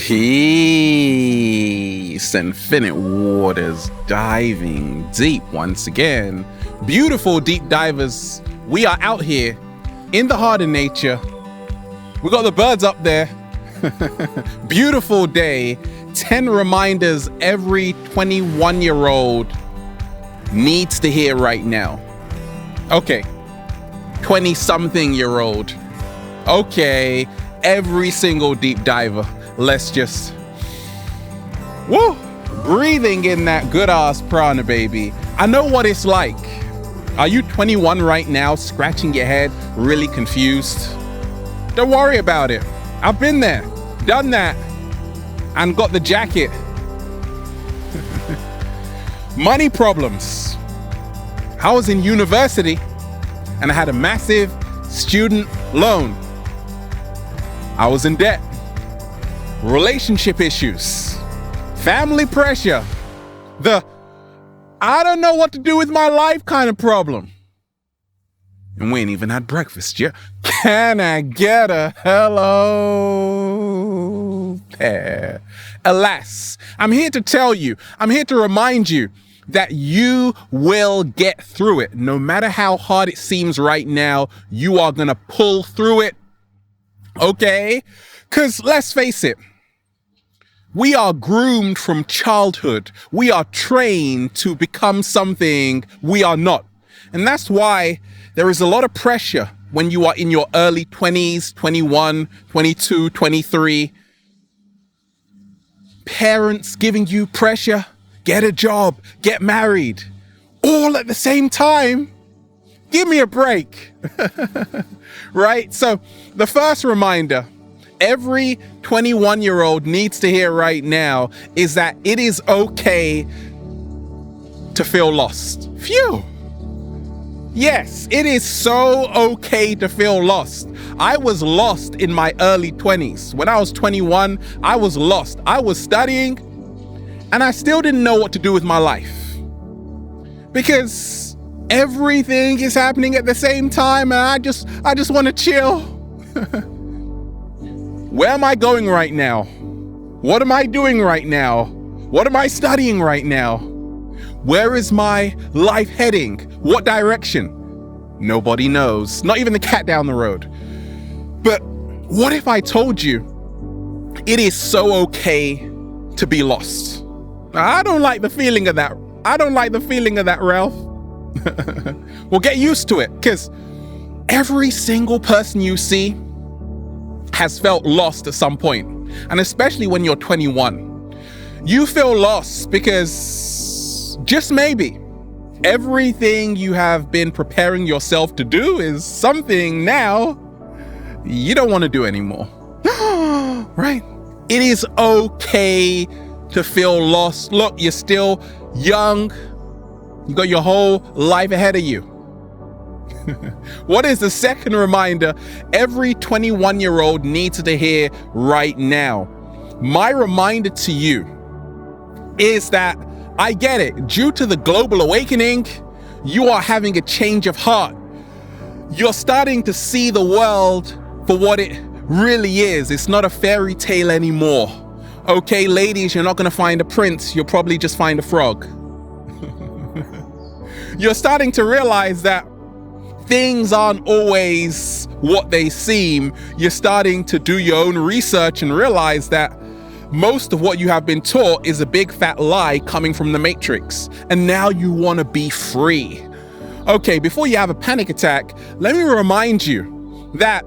Peace, infinite waters, diving deep once again. Beautiful deep divers, we are out here in the heart of nature. We got the birds up there. Beautiful day. 10 reminders every 21-year-old needs to hear right now. Okay, 20-something-year-old. Okay, every single deep diver. Let's just, breathing in that good ass prana, baby. I know what it's like. Are you 21 right now, scratching your head, really confused? Don't worry about it. I've been there, done that, and got the jacket. Money problems. I was in university and I had a massive student loan. I was in debt. Relationship issues, family pressure, the I don't know what to do with my life kind of problem. And we ain't even had breakfast yet. Can I get a hello there? Alas, I'm here to tell you, I'm here to remind you that you will get through it. No matter how hard it seems right now, you are gonna pull through it. Okay? Because let's face it, we are groomed from childhood. We are trained to become something we are not. And that's why there is a lot of pressure when you are in your early 20s, 21, 22, 23. Parents giving you pressure, get a job, get married, all at the same time. Give me a break. Right? So the first reminder every 21-year-old needs to hear right now is that it is okay to feel lost. Phew. Yes, it is so okay to feel lost. I was lost in my early 20s. When I was 21, I was lost. I was studying and I still didn't know what to do with my life because everything is happening at the same time and I just want to chill. Where am I going right now? What am I doing right now? What am I studying right now? Where is my life heading? What direction? Nobody knows. Not even the cat down the road. But what if I told you it is so okay to be lost? I don't like the feeling of that. I don't like the feeling of that, Ralph. Well, get used to it, because every single person you see has felt lost at some point. And especially when you're 21, you feel lost because just maybe everything you have been preparing yourself to do is something now you don't want to do anymore. Right? It is okay to feel lost. Look, you're still young. You got your whole life ahead of you. What is the second reminder every 21-year-old needs to hear right now? My reminder to you is that I get it. Due to the global awakening, you are having a change of heart. You're starting to see the world for what it really is. It's not a fairy tale anymore. Okay, ladies, you're not going to find a prince. You'll probably just find a frog. You're starting to realize that things aren't always what they seem. You're starting to do your own research and realize that most of what you have been taught is a big fat lie coming from the Matrix. And now you want to be free. Okay, before you have a panic attack, let me remind you that,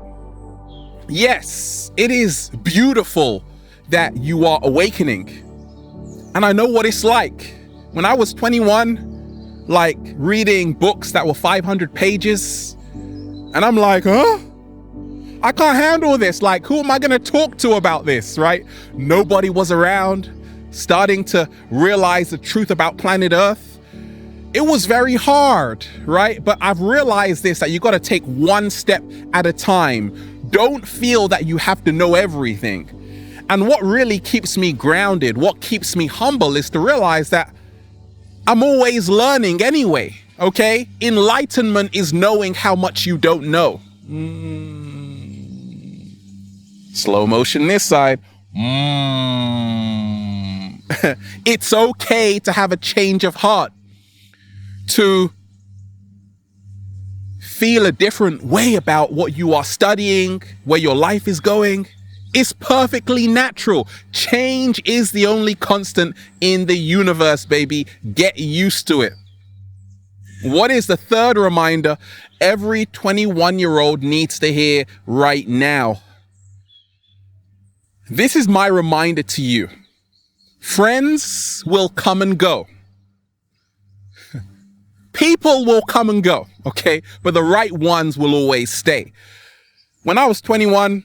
yes, it is beautiful that you are awakening. And I know what it's like. When I was 21, like reading books that were 500 pages. And I'm like, huh? I can't handle this. Like, who am I going to talk to about this, right? Nobody was around. Starting to realize the truth about planet Earth. It was very hard, right? But I've realized this, that you got to take one step at a time. Don't feel that you have to know everything. And what really keeps me grounded, what keeps me humble is to realize that I'm always learning anyway, okay? Enlightenment is knowing how much you don't know. Slow motion this side. It's okay to have a change of heart, to feel a different way about what you are studying, where your life is going. It's perfectly natural. Change is the only constant in the universe, baby. Get used to it. What is the third reminder every 21-year-old needs to hear right now? This is my reminder to you. Friends will come and go. People will come and go, okay? But the right ones will always stay. When I was 21,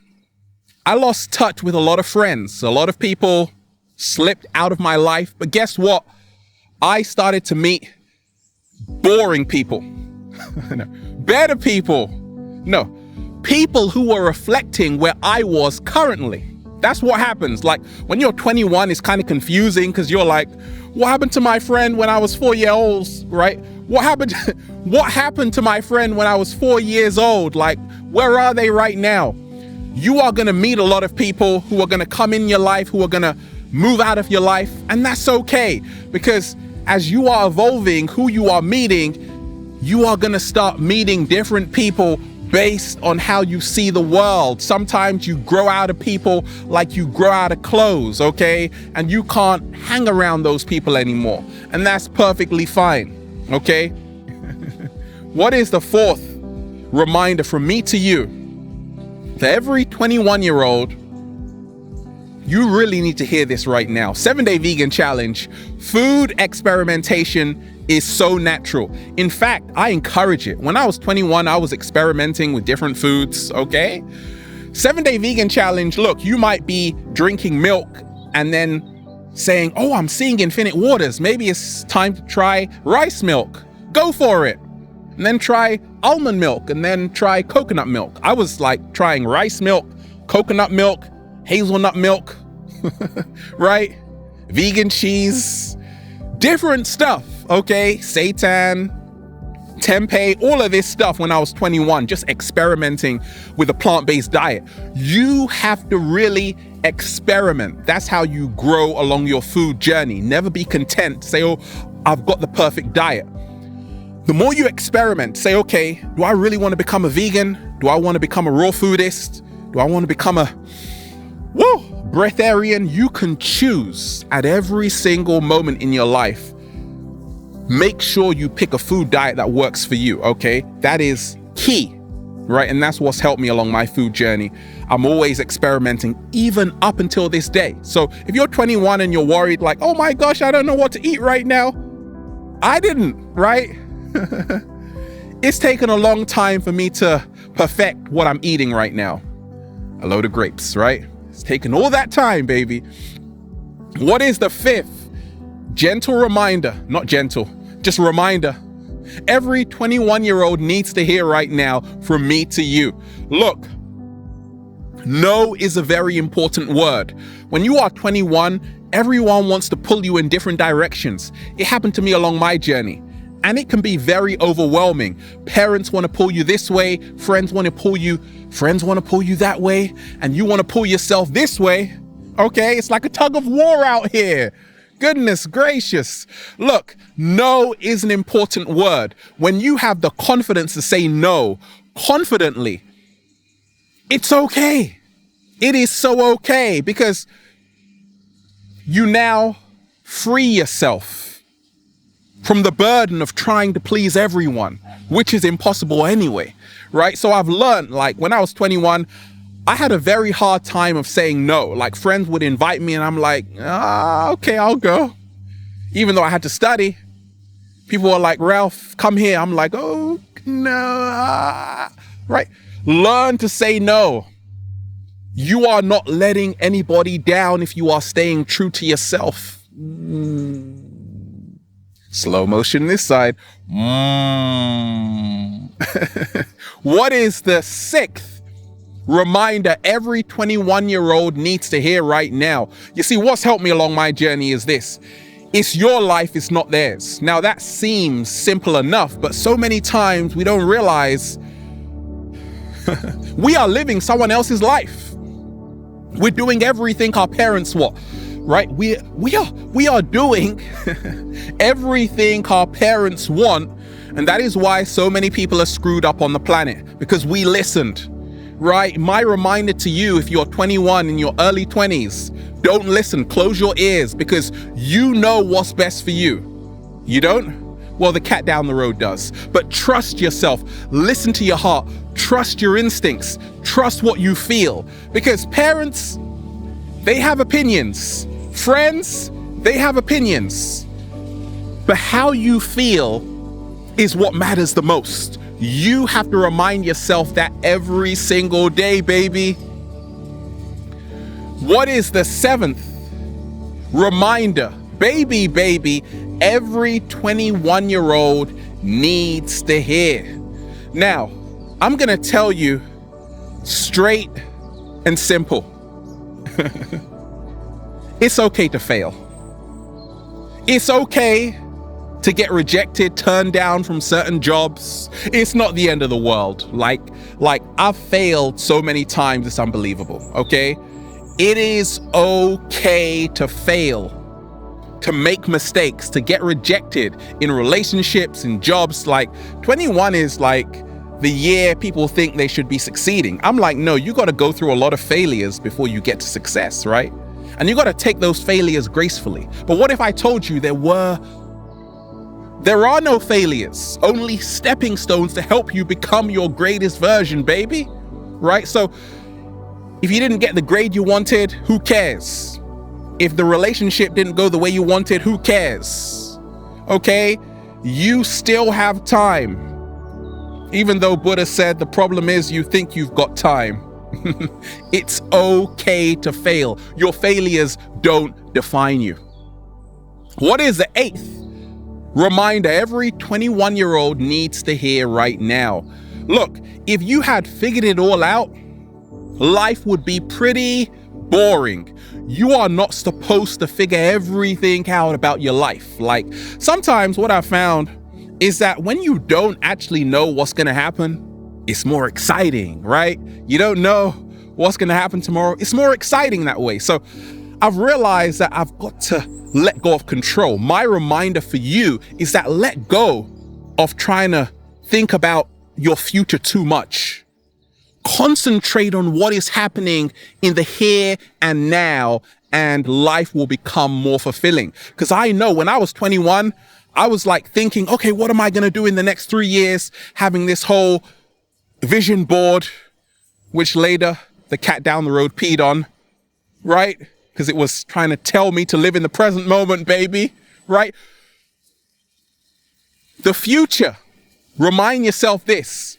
I lost touch with a lot of friends. A lot of people slipped out of my life. But guess what? I started to meet boring people. Better people. No. People who were reflecting where I was currently. That's what happens. Like when you're 21, it's kind of confusing because you're like, what happened to my friend when I was 4 years old, right? What happened to my friend when I was 4 years old? Like, where are they right now? You are going to meet a lot of people who are going to come in your life, who are going to move out of your life. And that's okay, because as you are evolving, who you are meeting, you are going to start meeting different people based on how you see the world. Sometimes you grow out of people like you grow out of clothes, okay? And you can't hang around those people anymore. And that's perfectly fine, okay? What is the fourth reminder from me to you? To every 21-year-old, you really need to hear this right now. 7-Day Vegan Challenge. Food experimentation is so natural. In fact, I encourage it. When I was 21, I was experimenting with different foods, okay? 7-Day Vegan Challenge, look, you might be drinking milk and then saying, oh, I'm seeing infinite waters. Maybe it's time to try rice milk. Go for it. And then try almond milk and then try coconut milk. I was like trying rice milk, coconut milk, hazelnut milk, right? Vegan cheese, different stuff, okay? Seitan, tempeh, all of this stuff when I was 21, just experimenting with a plant-based diet. You have to really experiment. That's how you grow along your food journey. Never be content to say, oh, I've got the perfect diet. The more you experiment, say, okay, do I really want to become a vegan? Do I want to become a raw foodist? Do I want to become a breatharian? You can choose at every single moment in your life. Make sure you pick a food diet that works for you, okay? That is key, right? And that's what's helped me along my food journey. I'm always experimenting, even up until this day. So if you're 21 and you're worried like, oh my gosh, I don't know what to eat right now. I didn't, right? It's taken a long time for me to perfect what I'm eating right now. A load of grapes, right? It's taken all that time, baby. What is the fifth gentle reminder? Not gentle, just reminder. Every 21-year-old needs to hear right now from me to you. Look, no is a very important word. When you are 21, everyone wants to pull you in different directions. It happened to me along my journey. And it can be very overwhelming. Parents want to pull you this way, friends want to pull you that way, and you want to pull yourself this way. Okay, it's like a tug of war out here. Goodness gracious. Look, no is an important word. When you have the confidence to say no confidently, it's okay. It is so okay, because you now free yourself from the burden of trying to please everyone, which is impossible anyway, right? So I've learned, like when I was 21, I had a very hard time of saying no. Like friends would invite me and I'm like, okay, I'll go. Even though I had to study. People were like, Ralph, come here. I'm like, oh, no, right? Learn to say no. You are not letting anybody down if you are staying true to yourself. Slow motion this side. What is the sixth reminder every 21-year-old needs to hear right now? You see, what's helped me along my journey is this. It's your life, it's not theirs. Now that seems simple enough, but so many times we don't realize we are living someone else's life. We're doing everything our parents want, right? We are doing everything our parents want. And that is why so many people are screwed up on the planet, because we listened, right? My reminder to you, if you're 21 in your early 20s, don't listen, close your ears, because you know what's best for you. You don't? Well, the cat down the road does. But trust yourself, listen to your heart, trust your instincts, trust what you feel, because parents, they have opinions. Friends, they have opinions. But how you feel is what matters the most. You have to remind yourself that every single day, baby. What is the 7th reminder? Baby, every 21-year-old needs to hear. Now, I'm gonna tell you straight and simple. It's okay to fail. It's okay to get rejected, turned down from certain jobs. It's not the end of the world. Like I've failed so many times, it's unbelievable, okay? It is okay to fail, to make mistakes, to get rejected in relationships and jobs. Like 21 is like the year people think they should be succeeding. I'm like, no, you got to go through a lot of failures before you get to success, right? And you got to take those failures gracefully. But what if I told you there are no failures, only stepping stones to help you become your greatest version, baby, right? So if you didn't get the grade you wanted, who cares? If the relationship didn't go the way you wanted, who cares? Okay, you still have time. Even though Buddha said the problem is you think you've got time. It's okay to fail. Your failures don't define you. What is the 8th reminder every 21-year-old needs to hear right now? Look, if you had figured it all out, life would be pretty boring. You are not supposed to figure everything out about your life. Like, sometimes what I found is that when you don't actually know what's going to happen, it's more exciting, right? You don't know what's going to happen tomorrow. It's more exciting that way. So I've realized that I've got to let go of control. My reminder for you is that let go of trying to think about your future too much. Concentrate on what is happening in the here and now, and life will become more fulfilling. Because I know when I was 21, I was like thinking, okay, what am I going to do in the next 3 years? Having this whole vision board, which later the cat down the road peed on, right? Because it was trying to tell me to live in the present moment, baby, right? The future. Remind yourself this.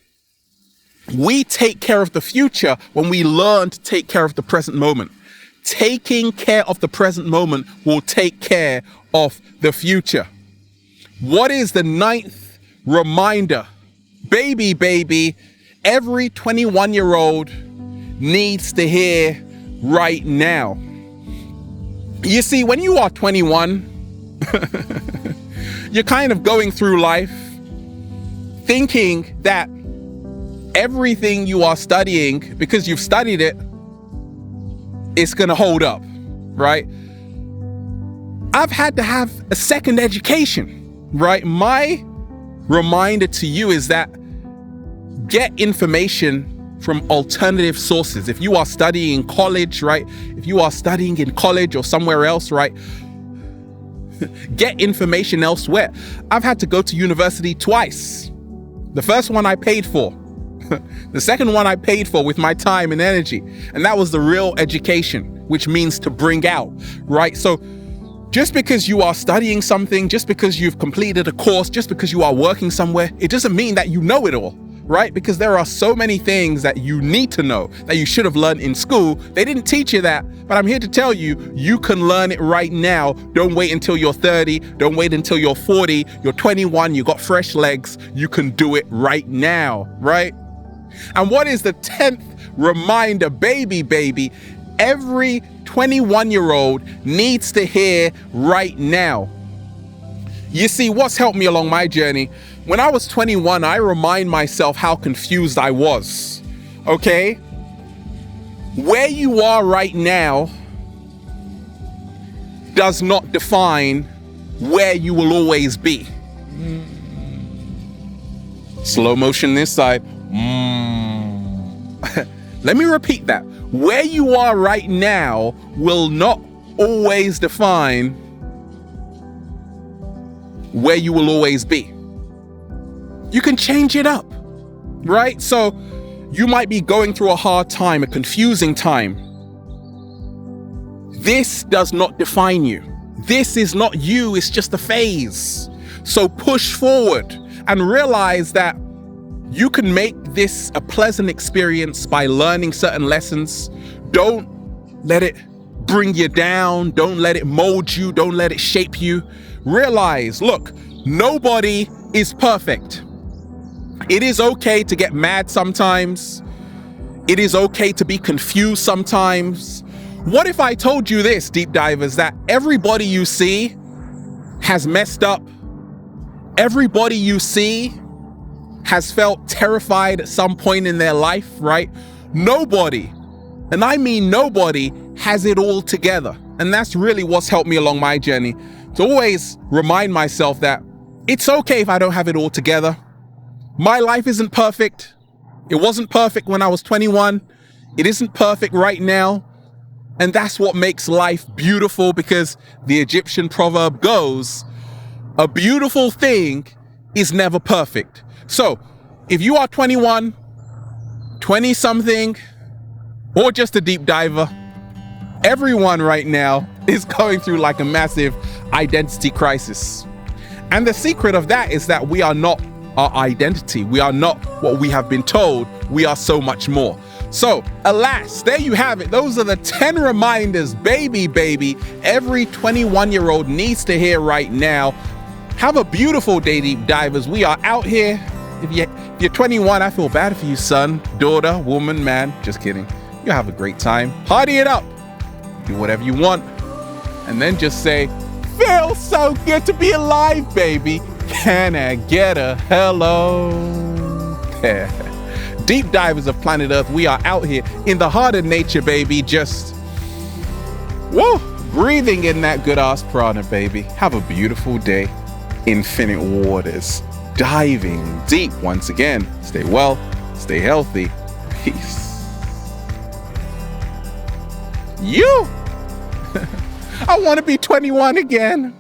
We take care of the future when we learn to take care of the present moment. Taking care of the present moment will take care of the future. What is the 9th reminder? Baby, every 21-year-old needs to hear right now. You see, when you are 21, you're kind of going through life thinking that everything you are studying, because you've studied it, is going to hold up, right? I've had to have a second education, right? My reminder to you is that get information from alternative sources. If you are studying in college, right? If you are studying in college or somewhere else, right? Get information elsewhere. I've had to go to university twice. The first one I paid for. The second one I paid for with my time and energy. And that was the real education, which means to bring out, right? So just because you are studying something, just because you've completed a course, just because you are working somewhere, it doesn't mean that you know it all, right? Because there are so many things that you need to know that you should have learned in school. They didn't teach you that, but I'm here to tell you, you can learn it right now. Don't wait until you're 30. Don't wait until you're 40. You're 21. You got fresh legs. You can do it right now, right? And what is the 10th reminder? Baby, every 21-year-old needs to hear right now. You see, what's helped me along my journey? When I was 21, I remind myself how confused I was, okay? Where you are right now does not define where you will always be. Slow motion this side. Let me repeat that. Where you are right now will not always define where you will always be. You can change it up, right? So you might be going through a hard time, a confusing time. This does not define you. This is not you, it's just a phase. So push forward and realize that you can make this a pleasant experience by learning certain lessons. Don't let it bring you down. Don't let it mold you. Don't let it shape you. Realize, look, nobody is perfect. It is okay to get mad sometimes. It is okay to be confused sometimes. What if I told you this, deep divers, that everybody you see has messed up? Everybody you see has felt terrified at some point in their life, right? Nobody, and I mean nobody, has it all together. And that's really what's helped me along my journey, to always remind myself that it's okay if I don't have it all together. My life isn't perfect. It wasn't perfect when I was 21. It isn't perfect right now. And that's what makes life beautiful, because the Egyptian proverb goes, a beautiful thing is never perfect. So if you are 21, 20 something, or just a deep diver, everyone right now is going through like a massive identity crisis. And the secret of that is that we are not our identity. We are not what we have been told. We are so much more. So alas, there you have it. Those are the 10 reminders, baby, every 21-year-old needs to hear right now. Have a beautiful day, deep divers. We are out here. If you're 21, I feel bad for you, son, daughter, woman, man. Just kidding. You have a great time. Party it up. Do whatever you want. And then just say, feels so good to be alive, baby. Can I get a hello? There. Deep divers of planet Earth, we are out here in the heart of nature, baby. Just, whoa, breathing in that good ass prana, baby. Have a beautiful day. Infinite waters, diving deep once again. Stay well, stay healthy. Peace. You! I want to be 21 again.